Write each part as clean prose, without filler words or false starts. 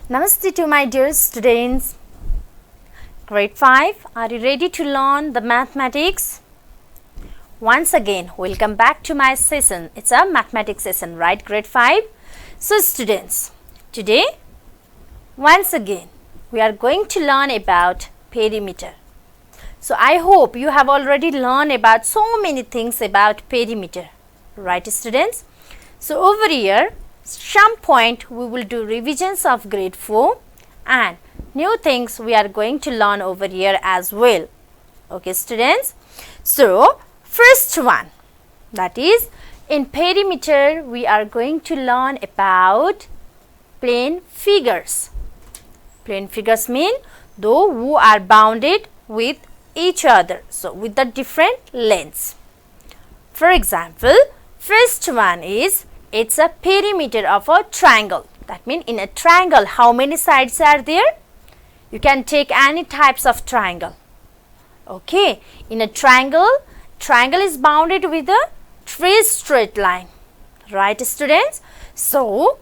Namaste to my dear students. Grade 5, are you ready to learn the mathematics? Once again, welcome back to my session. It's a mathematics session, right? Grade 5. So students, today, once again, we are going to learn about perimeter. So I hope you have already learned about so many things about perimeter, right students? So over here, some point we will do revisions of grade 4 and new things we are going to learn over here as well. Okay students? So first one, that is in perimeter we are going to learn about plane figures. Plane figures mean those who are bounded with each other, so with the different lengths. For example, first one is, it's a perimeter of a triangle. That means in a triangle, how many sides are there? You can take any types of triangle. Okay, in a triangle is bounded with a 3 straight line, right students? So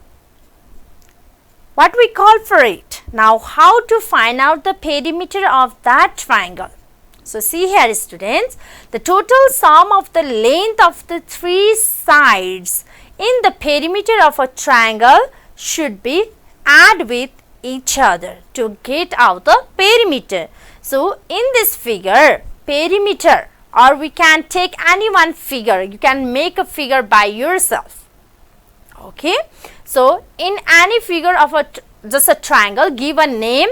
what we call for it? Now how to find out the perimeter of that triangle? So see here students, the total sum of the length of the 3 sides in the perimeter of a triangle should be add with each other to get out the perimeter. So in this figure, perimeter, or we can take any one figure, you can make a figure by yourself. Okay, so in any figure of just a triangle, give a name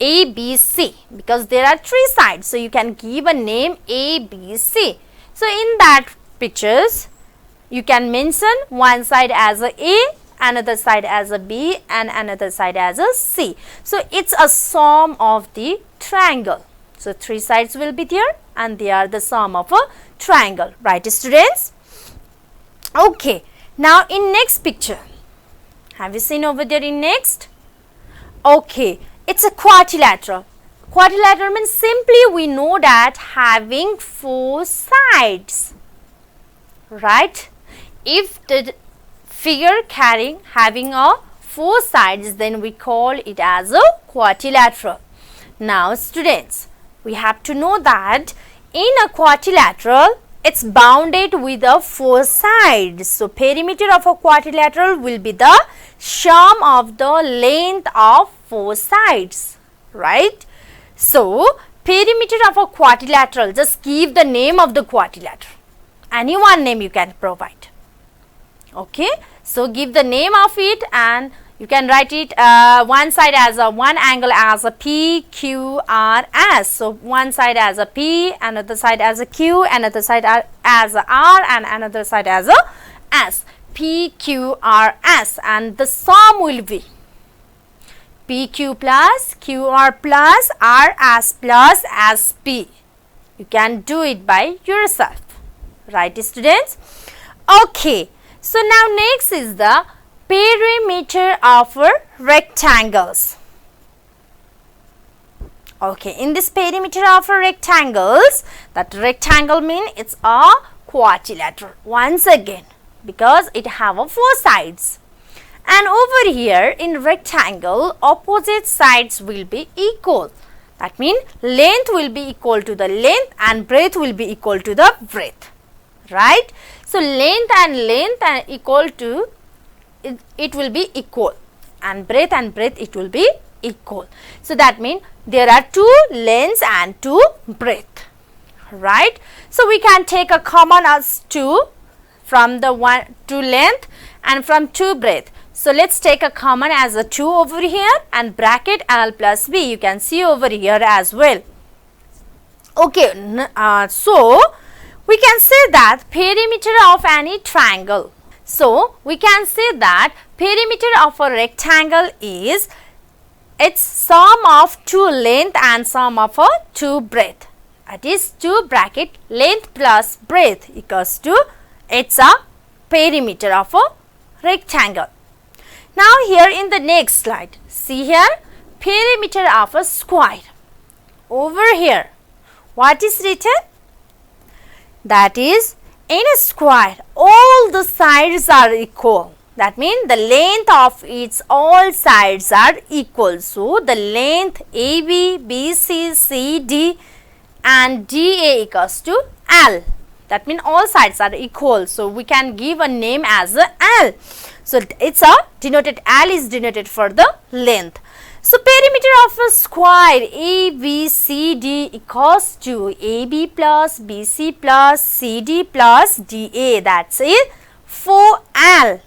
A, B, C, because there are 3 sides, so you can give a name A, B, C. So in that pictures, you can mention one side as a A, another side as a B, and another side as a C. So it's a sum of the triangle. So 3 sides will be there and they are the sum of a triangle, right students? Okay, now in next picture, have you seen over there in next? Okay, it's a quadrilateral. Quadrilateral means simply we know that having 4 sides, right? If the figure having a 4 sides, then we call it as a quadrilateral. Now students, we have to know that in a quadrilateral, it's bounded with a 4 sides. So perimeter of a quadrilateral will be the sum of the length of 4 sides, right? So perimeter of a quadrilateral, just give the name of the quadrilateral. Any one name you can provide. Okay, so give the name of it and you can write it one side as a one angle as a P, Q, R, S. So one side as a P, another side as a Q, another side as a R, and another side as a S. P, Q, R, S, and the sum will be PQ plus QR plus RS plus SP. You can do it by yourself, right students? Okay, so now next is the perimeter of rectangles. Okay, in this perimeter of rectangles, that rectangle means it's a quadrilateral once again because it have a 4 sides. And over here in rectangle, opposite sides will be equal. That means length will be equal to the length and breadth will be equal to the breadth, right? So length and length are equal to, it will be equal, and breadth it will be equal. So that means there are 2 lengths and 2 breadth, right? So we can take a common as 2 from the 2 length and from 2 breadth. So let's take a common as a 2 over here and bracket L plus B. You can see over here as well. Okay, so we can say that perimeter of any triangle. So we can say that perimeter of a rectangle is its sum of 2 length and sum of 2 breadth. That is 2 bracket length plus breadth equals to, it's a perimeter of a rectangle. Now here in the next slide, see here, perimeter of a square. Over here, what is written? That is, in a square, all the sides are equal. That means the length of its all sides are equal. So, the length AB, BC, CD and DA equals to L. That means all sides are equal. So, we can give a name as a L. So, it's a denoted, L is denoted for the length. So, perimeter of a square ABCD equals to AB plus BC plus CD plus DA, that's it, 4L.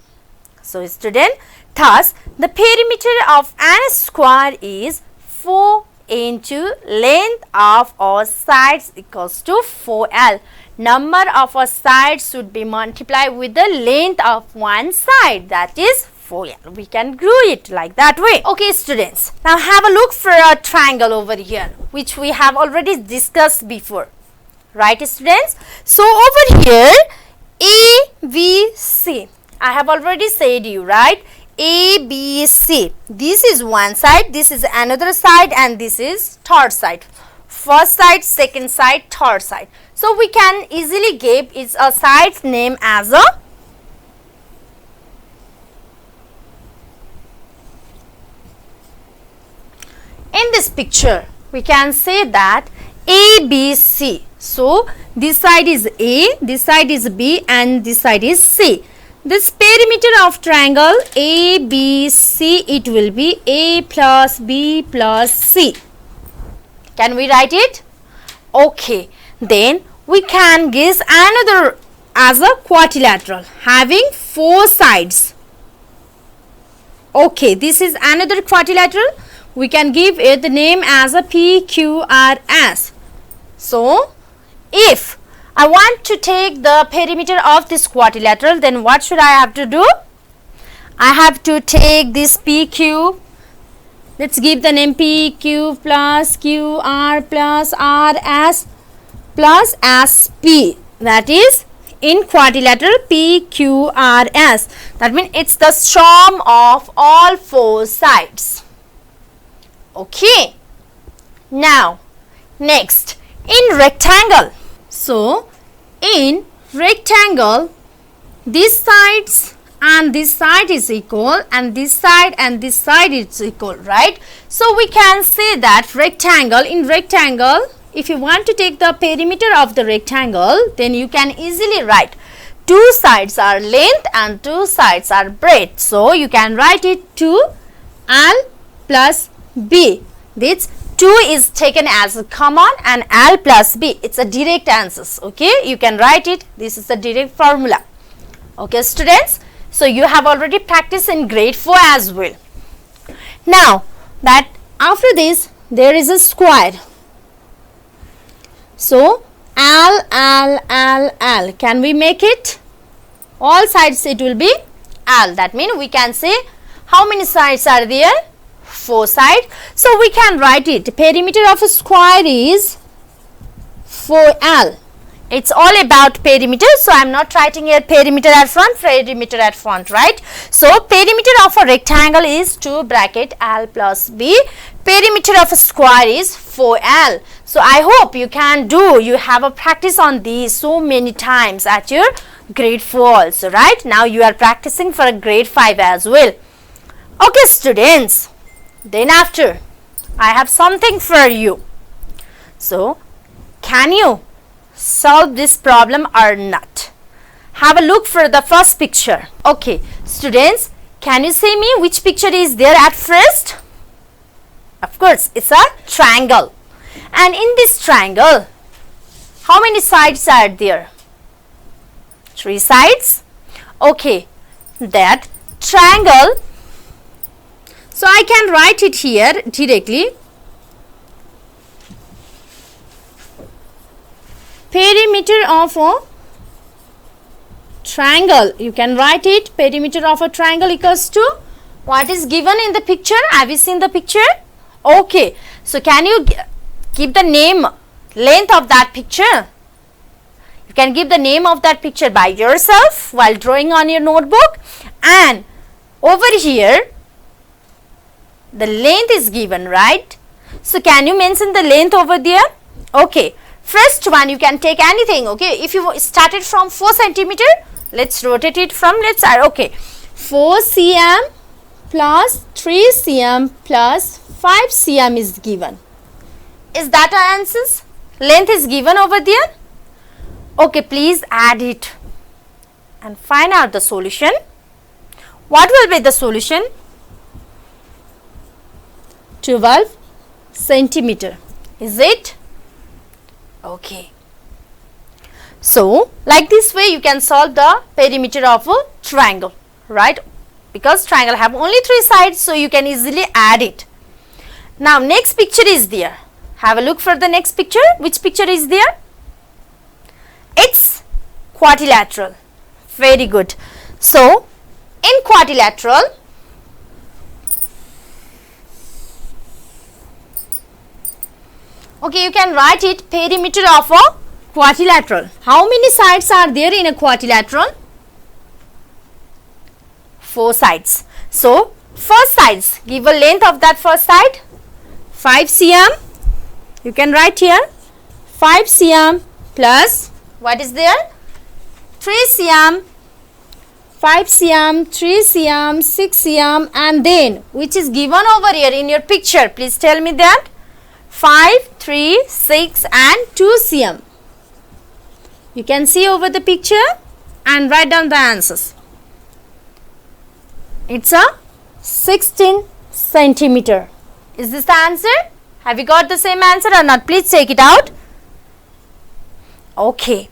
So, student, thus the perimeter of an square is 4 into length of our sides equals to 4L. Number of our sides should be multiplied with the length of one side, that is 4L. We can do it like that way. Okay, students, now have a look for a triangle over here, which we have already discussed before. Right, students? So, over here, ABC. I have already said you, right? ABC. This is one side, this is another side, and this is third side. First side, second side, third side. So, we can easily give its a side's name as a in this picture. We can say that ABC. So, this side is A, this side is B, and this side is C. This perimeter of triangle ABC, it will be A plus B plus C. Can we write it? Okay. Then we can guess another as a quadrilateral having 4 sides. Okay, this is another quadrilateral. We can give it the name as a PQRS. So, if I want to take the perimeter of this quadrilateral, then what should I have to do? I have to take this PQ. Let's give the name PQ plus QR plus RS plus SP. That is in quadrilateral PQRS. That means it's the sum of all 4 sides. Okay. Now, next in rectangle. So, in rectangle, these sides and this side is equal, and this side and this side is equal, right? So, we can say that rectangle, in rectangle, if you want to take the perimeter of the rectangle, then you can easily write 2 sides are length and 2 sides are breadth. So, you can write it 2L plus B. This 2 is taken as a common and L plus B. It's a direct answers. Okay, you can write it. This is a direct formula. Okay, students. So, you have already practiced in grade 4 as well. Now, that after this, there is a square. So, L. Can we make it? All sides it will be L. That means we can say how many sides are there? 4 sides. So, we can write it. Perimeter of a square is 4L. It's all about perimeter. So, I am not writing here perimeter at front, right? So, perimeter of a rectangle is 2 bracket L plus B. Perimeter of a square is 4L. So, I hope you can do. You have a practice on these so many times at your grade 4 also, right? Now, you are practicing for a grade 5 as well. Okay, students. Then after, I have something for you. So, can you solve this problem or not? Have a look for the first picture. Okay, students, can you say me which picture is there at first? Of course, it's a triangle. And in this triangle, how many sides are there? 3 sides. Okay, that triangle. So, I can write it here directly. Perimeter of a triangle. You can write it. Perimeter of a triangle equals to what is given in the picture. Have you seen the picture? Okay. So, can you give the name, length of that picture? You can give the name of that picture by yourself while drawing on your notebook. And over here, the length is given, right? So, can you mention the length over there? Okay. First one, you can take anything. Okay. If you started from 4 centimeter, let's rotate it from left side. Okay. 4 cm plus 3 cm plus 5 cm is given. Is that our answers? Length is given over there. Okay, please add it and find out the solution. What will be the solution? 12 centimeter. Is it? Okay. So, like this way you can solve the perimeter of a triangle, right? Because triangle have only 3 sides, so you can easily add it. Now, next picture is there. Have a look for the next picture. Which picture is there? It's quadrilateral. Very good. So, in quadrilateral, okay, you can write it perimeter of a quadrilateral. How many sides are there in a quadrilateral? 4 sides. So, first sides, give a length of that first side, 5 cm. You can write here 5 cm plus, what is there? 3 cm, 5 cm, 3 cm, 6 cm, and then which is given over here in your picture. Please tell me that. 5, 3, 6 and 2 cm. You can see over the picture and write down the answers. It's a 16 centimeter. Is this the answer? Have you got the same answer or not? Please check it out. Okay.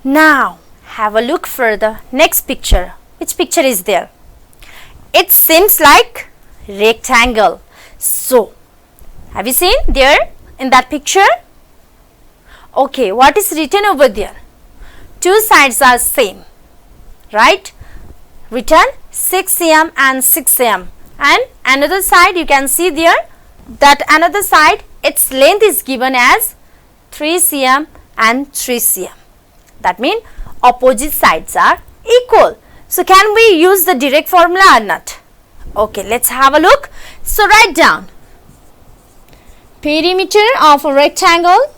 Now, have a look for the next picture. Which picture is there? It seems like rectangle. So, have you seen there in that picture? Okay, what is written over there? 2 sides are same, right? Written 6 cm and 6 cm. And another side you can see there that another side its length is given as 3 cm and 3 cm. That means opposite sides are equal. So, can we use the direct formula or not? Okay, let's have a look. So, write down perimeter of a rectangle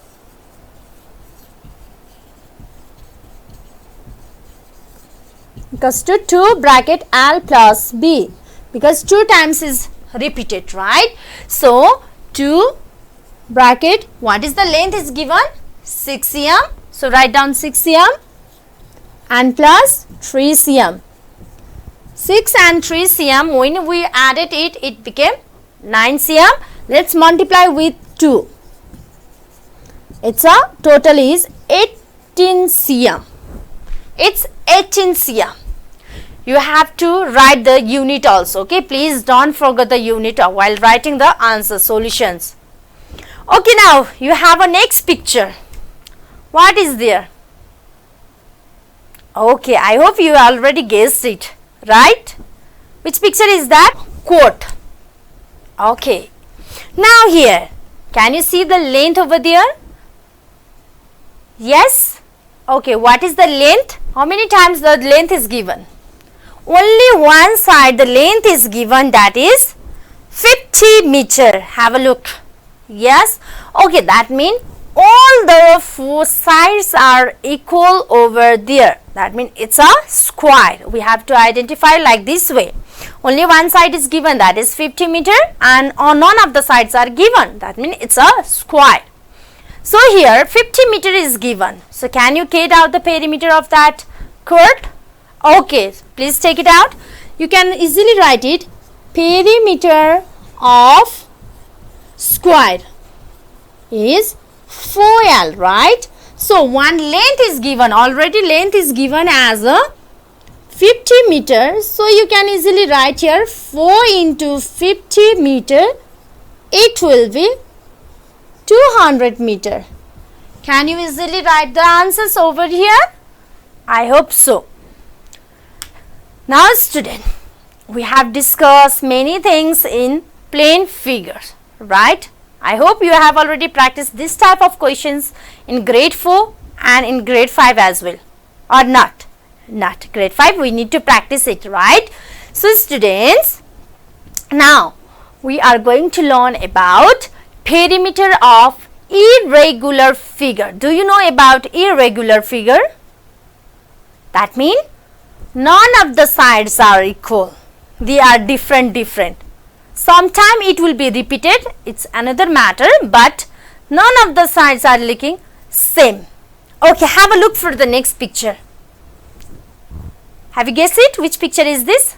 equals to 2 bracket L plus B, because 2 times is repeated, right? So, 2 bracket, what is the length is given? 6 cm. So, write down 6 cm and plus 3 cm. 6 and 3 cm, when we added it, it became 9 cm. Let's multiply with 2. It's a total is 18 cm. It's 18 cm. You have to write the unit also. Okay, please don't forget the unit while writing the answer solutions. Okay, now you have a next picture. What is there? Okay, I hope you already guessed it, right? Which picture is that? Coat. Okay. Now here, can you see the length over there? Yes? Okay, what is the length? How many times the length is given? Only one side the length is given, that is 50 meter. Have a look. Yes? Okay, that means all the 4 sides are equal over there. That means it's a square. We have to identify like this way. Only one side is given, that is 50 meter, and none of the sides are given. That means it's a square. So here 50 meter is given. So can you get out the perimeter of that court? Okay, please take it out. You can easily write it perimeter of square is 4L, right? So one length is given, already length is given as a 50 meter. So you can easily write here 4 into 50 meter, it will be 200 meter. Can you easily write the answers over here? I hope so. Now student, we have discussed many things in plane figures, right? I hope you have already practiced this type of questions in grade 4 and in grade 5 as well, or not? Not grade 5, we need to practice it, right? So students, now we are going to learn about perimeter of irregular figure. Do you know about irregular figure? That means none of the sides are equal. They are different. Sometime it will be repeated, it's another matter, but none of the sides are looking same. Okay, have a look for the next picture. Have you guessed it? Which picture is this?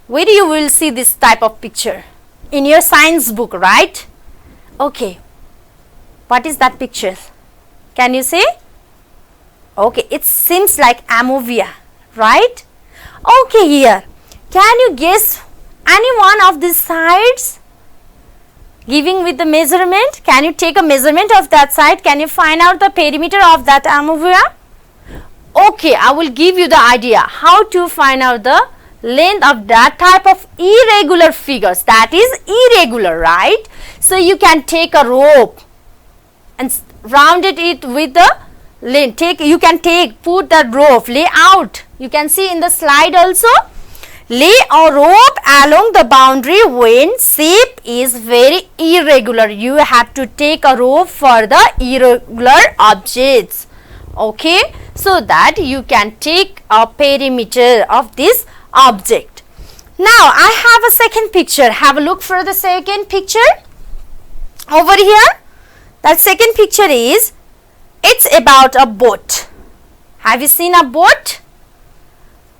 Where you will see this type of picture? In your science book, right? Okay, what is that picture? Can you see? Okay, it seems like ammovia, right? Okay, here, can you guess any one of these sides? Giving with the measurement, can you take a measurement of that side? Can you find out the perimeter of that ammovia? Okay, I will give you the idea how to find out the length of that type of irregular figures. That is irregular, right? So you can take a rope and round it with the length. Put the rope, lay out. You can see in the slide also. Lay a rope along the boundary when shape is very irregular. You have to take a rope for the irregular objects. Okay, so that you can take a perimeter of this object. Now I have a second picture. Have a look for the second picture. Over here, that second picture is, it's about a boat. Have you seen a boat?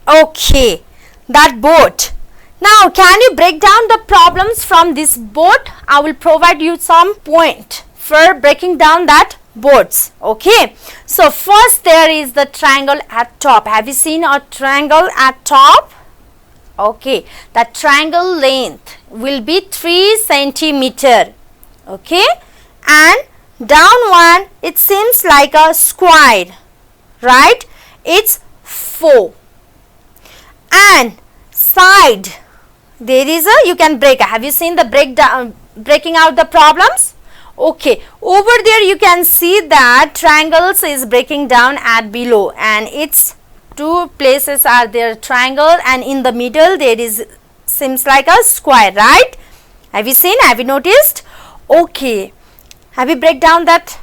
Okay, that boat. Now can you break down the problems from this boat? I will provide you some point for breaking down that boats. Okay, so first there is the triangle at top. Have you seen a triangle at top? Okay, the triangle length will be 3 centimeter. Okay, and down one, it seems like a square, right? It's 4. And side, there is a, you can break. Have you seen the breaking out the problems? Okay, over there you can see that triangles is breaking down at below, and its two places are there triangle, and in the middle there is seems like a square, right? Have you seen? Have you noticed? Okay, have you break down that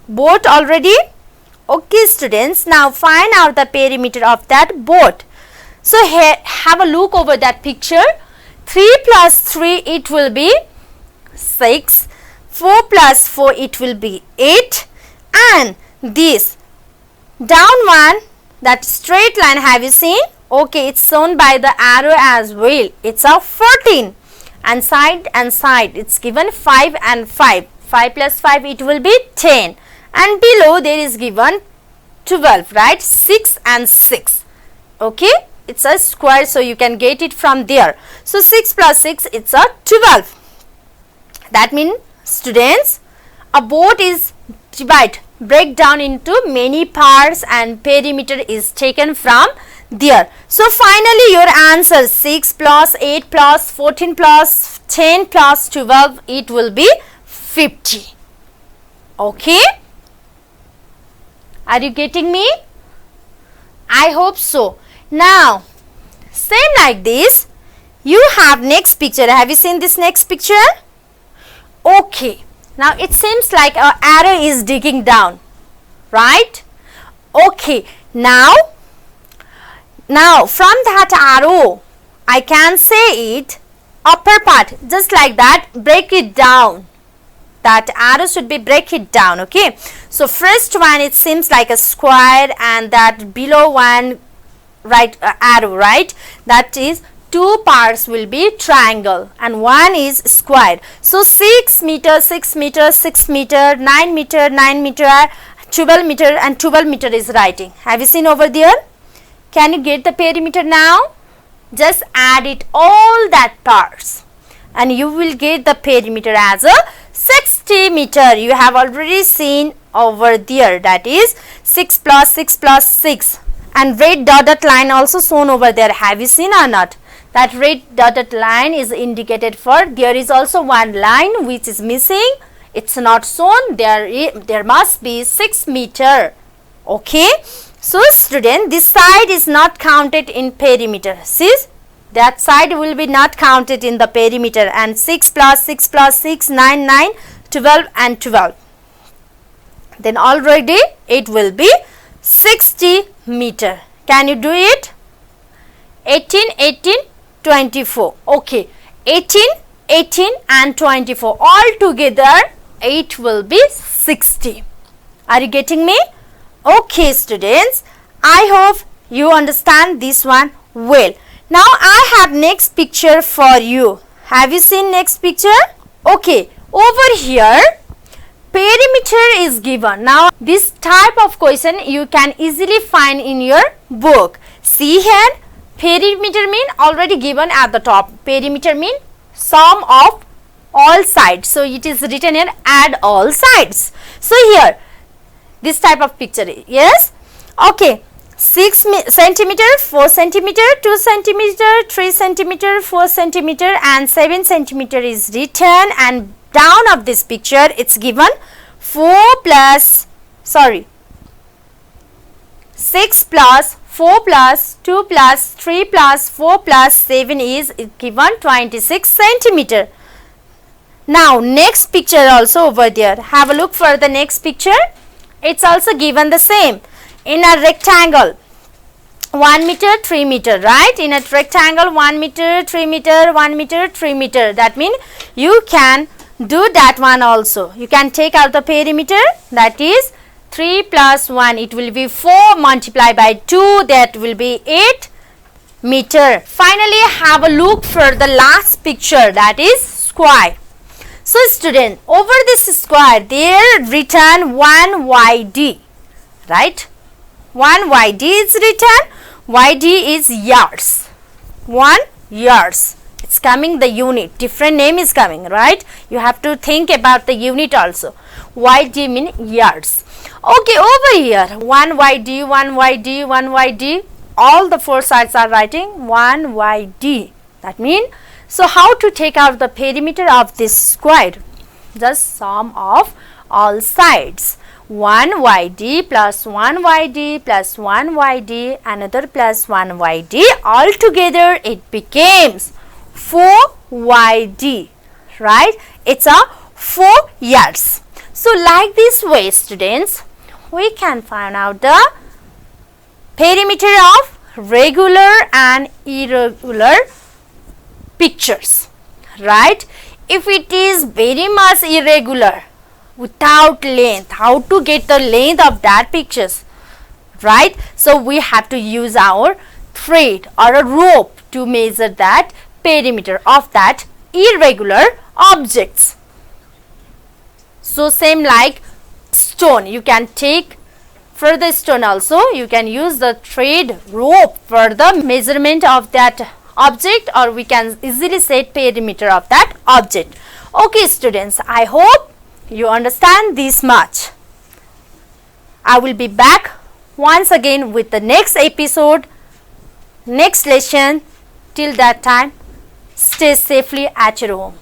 boat already? Okay students, now find out the perimeter of that boat. So here have a look over that picture. 3 plus 3 it will be 6. 4 plus 4 it will be 8, and this down one, that straight line, have you seen? Okay, it's shown by the arrow as well. It's a 14, and side it's given 5 and 5. 5 plus 5 it will be 10, and below there is given 12, right? 6 and 6. Okay, it's a square, so you can get it from there. So 6 plus 6 it's a 12. That means students, a boat is break down into many parts, and perimeter is taken from there. So finally your answer 6 plus 8 plus 14 plus 10 plus 12, it will be 50. Okay, are you getting me? I hope so. Now same like this, you have next picture. Have you seen this next picture? Okay, now it seems like our arrow is digging down, right? Okay, now from that arrow I can say it upper part, just like that, break it down. That arrow should be break it down. Okay, so first one it seems like a square, and that below one arrow, right, that is 2 parts will be triangle and one is square. So 6 meter, 6 meter, 6 meter, 9 meter, 9 meter, 12 meter, and 12 meter is writing. Have you seen over there? Can you get the perimeter now? Just add it all that parts, and you will get the perimeter as a 60 meter. You have already seen over there, that is 6 plus 6 plus 6, and red dotted line also shown over there. Have you seen or not? That red dotted line is indicated for, there is also one line which is missing, it's not shown. There must be 6 meter. Okay, so student, this side is not counted in perimeter. See, that side will be not counted in the perimeter, and 6 plus 6 plus 6, 9, 9, 12 and 12. Then already it will be 60 meter. Can you do it? 18, 18, 24. Okay, 18, 18 and 24. All together, it will be 60. Are you getting me? Okay, students. I hope you understand this one well. Now, I have next picture for you. Have you seen next picture? Okay, over here, perimeter is given. Now, this type of question you can easily find in your book. See here, perimeter mean already given at the top. Perimeter mean sum of all sides. So, it is written here, add all sides. So, here, this type of picture, yes? Okay, 6 centimeter, 4 centimeter, 2 centimeter, 3 centimeter, 4 centimeter and 7 centimeter is written, and down of this picture it's given 6 plus 4 plus 2 plus 3 plus 4 plus 7 is given 26 centimeter. Now next picture also over there. Have a look for the next picture. It's also given the same. In a rectangle, 1 meter, 3 meter, right? In a rectangle, 1 meter, 3 meter, 1 meter, 3 meter. That means you can do that one also. You can take out the perimeter, that is 3 plus 1. It will be 4 multiplied by 2. That will be 8 meter. Finally, have a look for the last picture, that is square. So, student, over this square, there written 1YD, right? 1YD is written. YD is yards. 1 yards. It's coming the unit. Different name is coming, right? You have to think about the unit also. YD mean yards. Okay, over here 1YD, 1YD, 1YD. All the four sides are writing 1YD. That means, so how to take out the perimeter of this square? Just sum of all sides. 1YD plus 1YD plus 1YD, another plus 1YD. All together it becomes 4YD, right? It's a 4 yards. So like this way, students, we can find out the perimeter of regular and irregular pictures, right? If it is very much irregular, without length, how to get the length of that pictures, right? So we have to use our thread or a rope to measure that perimeter of that irregular objects. So same like stone, you can take for the stone also, you can use the thread rope for the measurement of that object, or we can easily set perimeter of that object. Okay, students, I hope you understand this much. I will be back once again with the next episode, next lesson. Till that time, stay safely at your home.